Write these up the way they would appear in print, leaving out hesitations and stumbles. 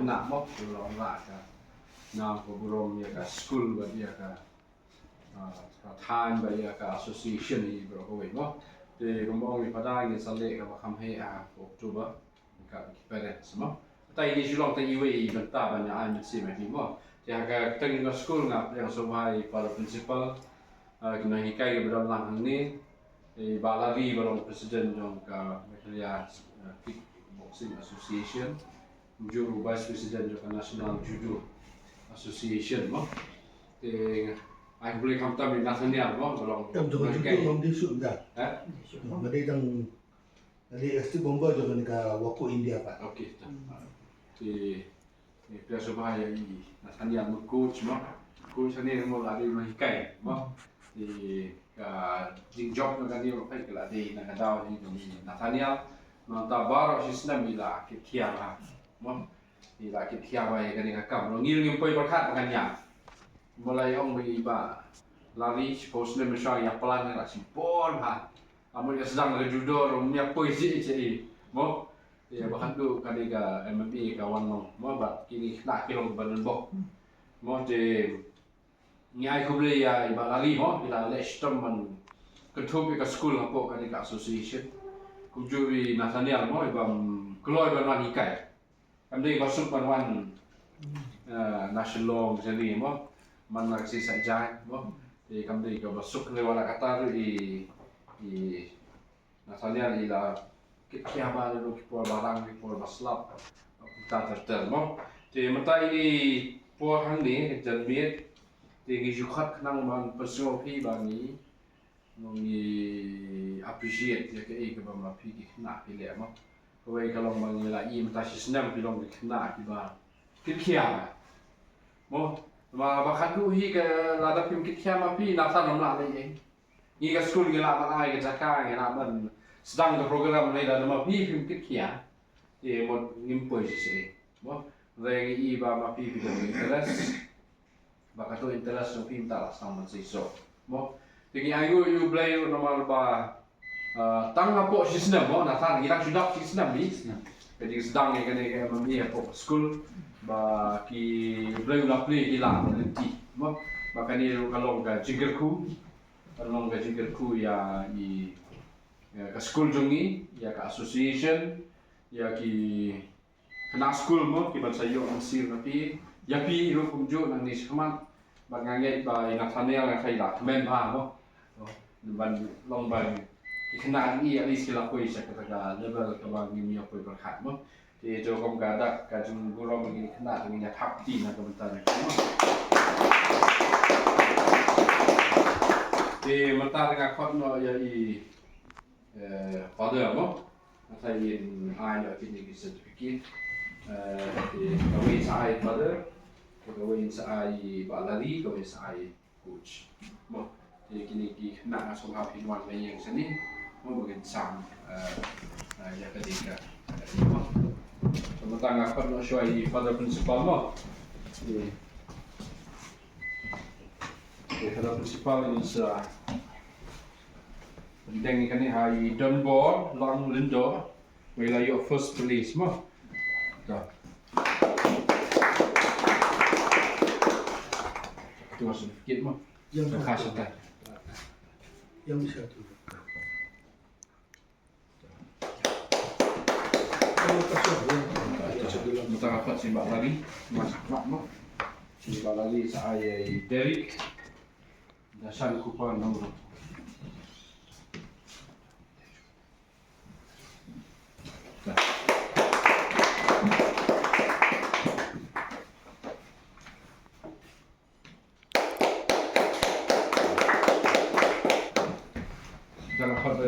nak mok lo la ka na ko burom ya ka school ba ya ka than ba ya ka association ni bro ko we mo te ko mo mi pada ni sale ka kham he a October ka parents mo tai ni julong tai we ban ta ban ya an si me ni mo te ka teng ka school ngap yang so hai para principal kena hikai ke dalam lang ni balari balong presiden jong ka Mekhlia Kickboxing Association juru vice president jong National Judo Association mo te ai boleh kam tam nasional mo balong tam jong judo ngom di su da ngade dang ngade asti bomba jong ka wako India pa okey te ni biasa bahaya ini nasional mo coach mo coach ni mo lari mo hikai mo di jing job na kanil pa kala di na kadaw ni Nathaniel manta baro sistem ila kithiara mo ila kithiara ya kani kakam ngil ngim poi berkat makanya mulai ong bi ba lari suppose ne mesang ya pelan la simpon ha amun ya sedang ke judo rumnya poesi ce mo ya bahkan tu kani ka MMA kawan mo ba kini nak kilong badan bok mo de ngai ko beli ya iba lari mo bila le sistem man ketua ka school ngapo kan ka association kujuri Nathaniel mo iba keluar ban hikai amdei masuk ban national jadi mo man nak si saja mo di kamdei ka masuk le wala kata i Nathaniel ila kia ba lu ki por barang ki por baslap ta ter mo di mata ini por hang ni janmiet tinggi jukat nang man personal pi bani ngi appreciate ya ke ba pi ki na pi le mo ko we ka long bang la i mata sistem pi long ki na ki ba ki kia mo ma ba khan du hi ka la da pim ki kia ma pi na sa nom la le ni ka school ge la ba ai ke jaka ge la ban sedang ke program le da ma pi pim ki kia e mo ngim poi se mo re i ba ma pi da interest baka tu interest ng film talas naman sa iso mo tigi ayo you play normal ba tang po sistem mo na tan ilang sudah sistem ni jadi sedang ni kene mami po school ba ki play na play ila nanti mo baka ni kalong ka jigerku ya i ka school jongi ya ka association ya ki kana school mo ki ban sayo ang sir na pi ya pi ro kumjo nang ni seman banganget ba Nathaniel nga kay la men ba mo ban long ban ikna ni at least sila ko isa ka level ka ba ni ko berkat mo ti jo kom gadak ka jung guro magi ikna ni ya thapti na ka bentar mo ti mata nga khot no ya i father mo mata yin ai ya kini certificate ti kawai sai father gawin sa ay balari, gawin sa ay coach mo kini ki na so happy one na yang sani mo bagin sam ya kadika mo so matanga ko no show ay father principal mo father principal ni sa dengi kani hay Dunbar long lindo wala your first release mo itu masuk sedikit mah yang khas kan yang bisa tu kita dapat simbak lagi masak mah simbak lagi saya Derek dasar kupon nomor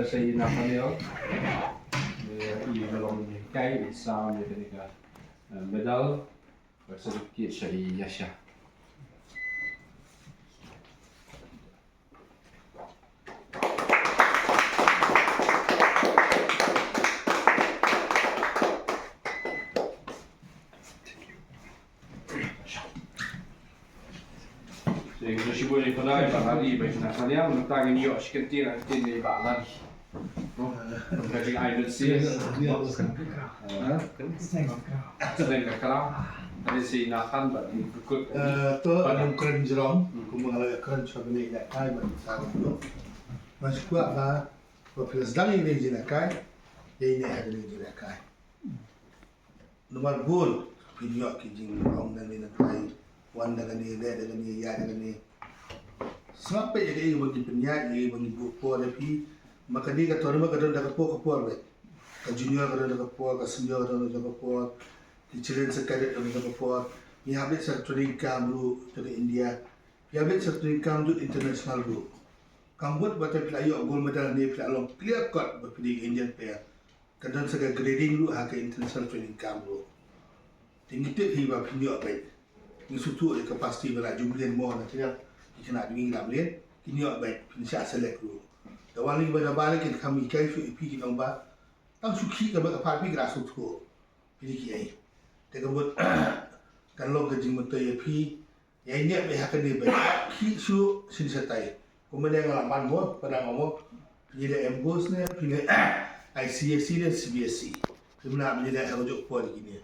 saya Nathaniel i melong kai sound ketika medal sedikit saya Yasha jadi sibulan ini pada hari baik Nathaniel menentang ini yo sekitar ini balari Jadi idol sih. Selain kalau dari si Nathan berarti ikut. Tu yang keren jerong, kumala keren sabi ni kai ba sa ko. Mas kuat ba, kalau sedang ini je kai, ini ada ni je kai. Nomor gol, video kijing orang dan ni kai, wan dengan ni, dia dengan ni, ya dengan ni. Sampai jadi bagi penyanyi, bagi buku tapi maka dia kata orang kadang dah kapur baik. Ke junior kadang dah kapur, ke senior kadang dah kapur, di children sekali kadang dah kapur. Ni habis satu income dulu dari India, ni habis satu income dulu international dulu. Kamu buat baca pelayu gold medal ni pelayu clear cut berpilih Indian player. Kadang segala grading dulu harga international training camp dulu. Tinggi tu hiba pinjau baik. Ni suatu dia pasti berat jumlah more nanti ya. Kena dingin nak beli, kini awak baik, pinjau select dulu. Dawali pada balik kita kami kai su ipi kita nombor, tang suki kita berapa pi grasu tu, pilih kiai. Kita buat kalau kerja menteri ipi, yang ini berhak dia baik. Ki su sini setai. Kemudian ngalaman mo, pada ngomong pilih embos ni, pilih ICSC dan CBSC. Sebenarnya pilih rujuk kuat gini.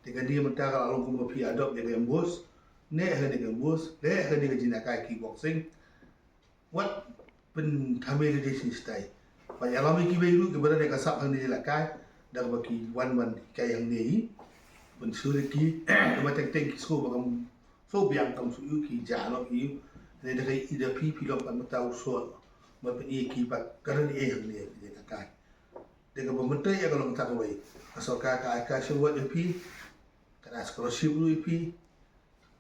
Dengan dia mentara kalau kamu pilih adopt dia embos. Ni akan dia gembus, ni akan dia jinakai kickboxing. What pen kami di sini stay. Pada alam ini kita kebetulan dia kasap akan dia lakai, dah bagi wan kai yang ni. Pen suriki, macam tank kisko bagam so biang kamu suyu ki jalo ki. Ni dah kai ida pi pilom kan tahu so. Mapen ia kibat kerana dia yang dia lakai. Dia kebetulan ya kalau kita kawai. Asal kakak sebuat dia pi, kerana scholarship dulu pi.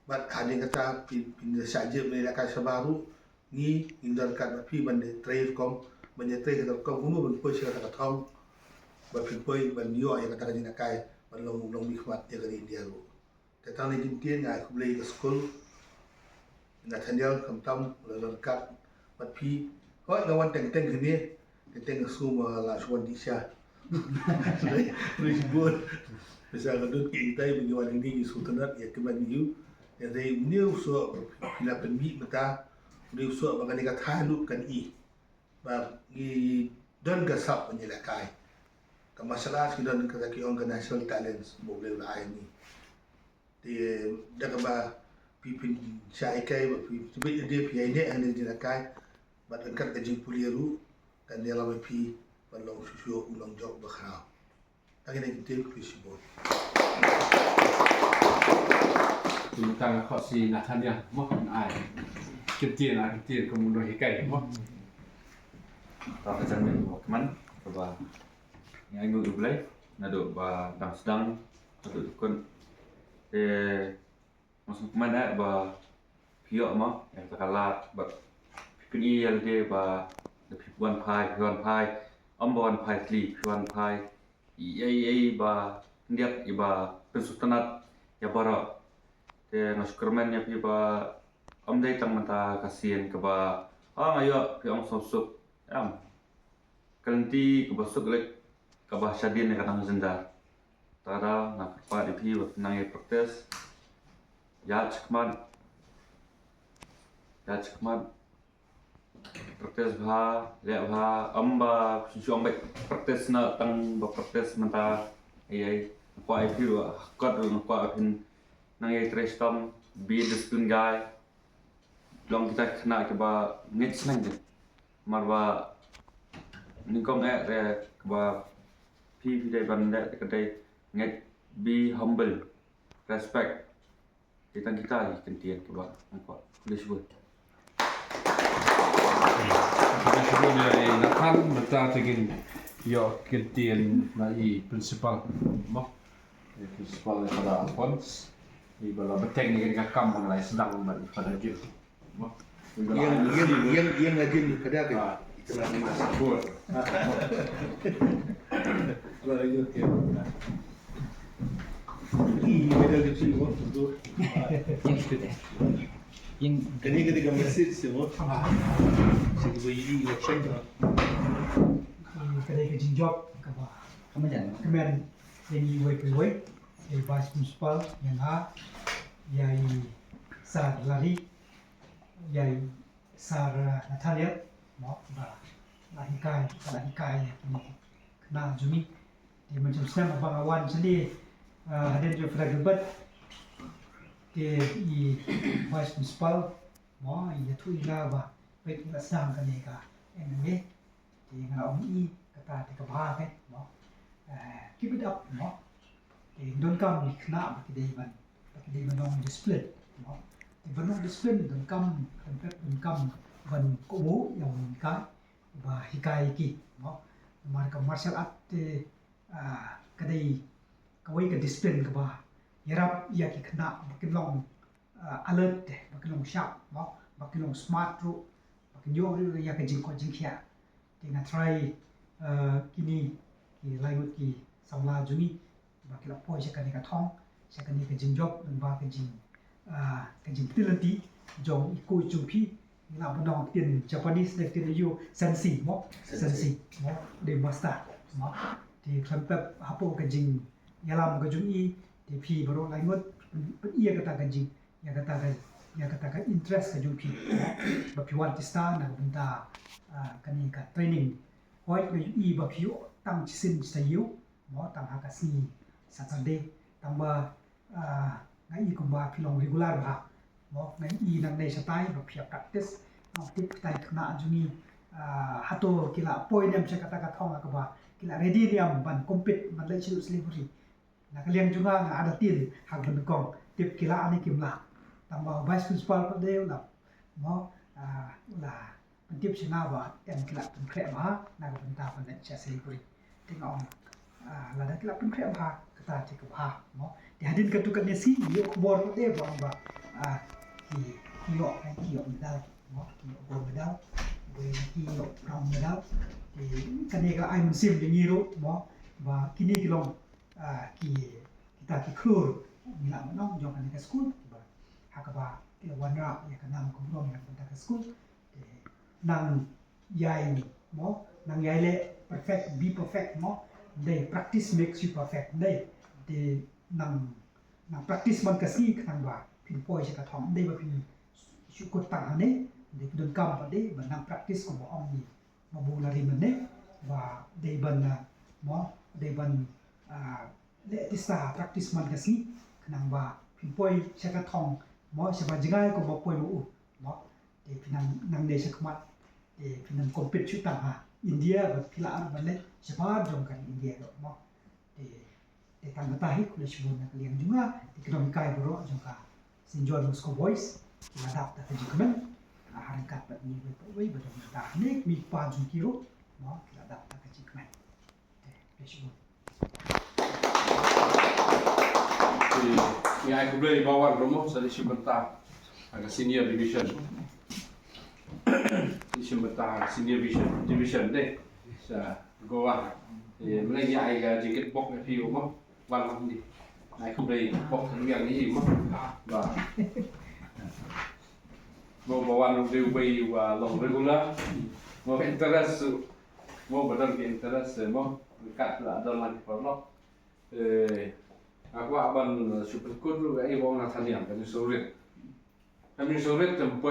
But hading kata pindah saja melakukan sebaru ni hindarkan api benda trade kom benda trade kata kom umur berpoi kata thong berpoi banyo yang kata ni nakai belum hikmat dia dari India lu. Tetapi ni jintian ngai aku beli ke school nak tandil kam lengkap api kau ngawan teng ni teng semua lah suan disya. Ribut bisa kadut kita bagi orang ini sultanat ya keban you. Jadi new so bila penbi mata new so bagan ni kata lu kan ba ni dan gasap menyelakai ke masalah kita dan kata ki national talents boleh lah ini dia dah ba pipin syai kai ba pipin dia pi ini yang menyelakai ba angkat gaji puliru kan dia lama pi balong susu ulang job bakal lagi ni kita fisibol Tentang kau si Nathaniel, mau ai, ketian kemudian hikai, mau. Tak macam ni, keman, sebab yang ibu boleh, nado ba dang sedang, nado tukun, masuk kemana ba piok mah, yang terkalat, ba pini yang dia ba pipuan pai, ambuan pai tli, pipuan pai, iya ba ndiak iba pensultanat ya bara. Nashkurman ya pi ba amdai tang mata kasian ke ba ayo pi ang sosok kanti ke basuk lek ke ba syadin ne katang zendar tara nak pa di pi nang ye protes ya chkman protes ba le ba amba shu ambek protes na tang ba protes mata ai pa ai pi wa kat pa pin nang ye trash tom be the spoon guy long kita kena ke ba ngit senang je marwa ni kom re ke ba pi dai banda ke dai ngit be humble respect kita kentian ke ba nampak boleh sebut Kemudian Nathan mata tegin yo kentian nai principal, mau principal pada Alphonse. Ibalah beteng ni dengan kam mengenai sedang pada dia. Yang ngajin di kada kan. Itulah masa bol. Kalau lagi okey. Ini beda di sini pun tu. Yang itu deh. Yang Kini ketika message semua. Segi bagi election tu. Kadai kerja job kapa. kamu jangan. Kemudian yang iway vice principal yang yang sar lari yang sar Nathaniel mau lah hikai na jumi di macam sem abang awan sendiri hadir jo fra gebat ke i vice principal mo i tu ila ba baik la sang kan ka enme di ngala om i kata te ka ba ke mo keep it up mo di don kam ni khna ba ki dei ban on display mo di ban on display don kam kan pet don kam ban ko mo yang ka ba hikai ki mo marka martial art te kadai kawai ka discipline ka ba yarap ya ki khna bakin long alert te bakin long sharp mo bakin long smart ru bakin yo ru ya ka jing ko jing khia te na try kini ki langut ki samla jumi bakin la poi ka ni ka thong sa ka ni ka jing job ba ka jing tilati jong iku chupi na benong tin Japanese de tin you sensi mo de master mo di klampep hapo ka jing yalam ka jung i di phi baro langot iya kata ka jing ya kata ka interest ka jung phi ba phi wan tista na benta kani ka training hoi ka i ba phi tang chisin sa yu mo tang ha ka si Saturday tang ba ngai ko ba phi long regular ba mo ngai i nang nei satai ba phi practice tip tai khna juni hato kila point em kata ka thong ka ba kila ready niam ban compete man lai chilu slavery na kaliang junga nga ada tin hak ban kong tip kila ani kimla tamba vice principal pa de la mo la tip sina ba em kila pun kre ba na ka benta ban lai cha slavery tingong la da kila pun kre ba kata ti ka ba mo di hadin ka tu ka nesi yo bor de ba ki yo medal mo ki yo medal ki yo brown medal di kanega ai mun sim de ngiro mo ba kini kilong kita ki khur ni la no jong kan ka school ba hakaba ki wanra ya kanam ko rom ya kan ka school nang yai mo nang yai le perfect be perfect mo they practice makes you perfect they nang practice man ka si kan ba pin poi ka thong dei ba pin syukur tang ne de don kam pa de ban nang practice ko ba ong ni ma bu la ri man ne ba de ban mo de ban le tista practice man ka si kanang ba pin poi ka thong mo sa ba jingai ko ba poi mo de pin nang de sa kmat de pin nang compete chu tang ha India ba pila ar ban le sa ba jong kan India mo de tang ta hi ko le shibun na kaliang junga de krom kai bro jong ka St. John Bosco Boys adapta ka jikmen harkat pat ni we ba dong ta nek mi pa jung kiro mo adapta ka jikmen de shibun thì ai cũng đây bao quát đúng không? Sẽ đi xem banta, cái senior division, đi xem banta senior division đây, sẽ go thì mới lấy ai cái ticket box cái phiếu không? Văn không đi, ai cũng đây box thành cái gì không? Và mau bawa đều bay và long regular, mau interest, mau betul ke interest, mau kat lah dalam kalau aku aban super cool lu ai wong na thaniam kan soret kami soret tempo